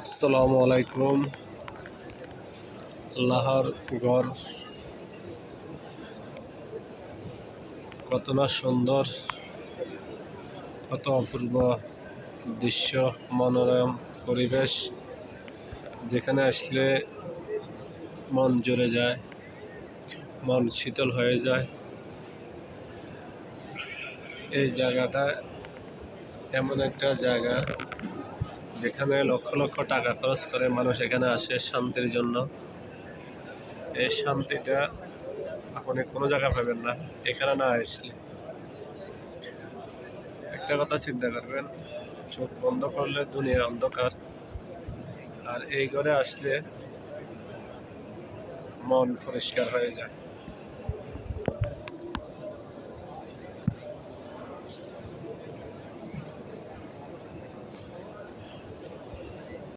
আসসালামু আলাইকুম। আল্লাহর ঘর কত না সুন্দর, কত অপূর্ব দৃশ্য, মনোরম পরিবেশ, যেখানে আসলে মন জুড়ে যায়, মন শীতল হয়ে যায়। এই জায়গাটা এমন একটা জায়গা যেখানে লক্ষ লক্ষ টাকা খরচ করে মানুষ এখানে আসে শান্তির জন্য। এই শান্তিটা আপনি কোনো জায়গা পাবেন না এখানে না আসলে। একটা কথা চিন্তা করবেন, চোখ বন্ধ করলে দুনিয়া অন্ধকার, আর এই ঘরে আসলে মন পরিষ্কার হয়ে যায়।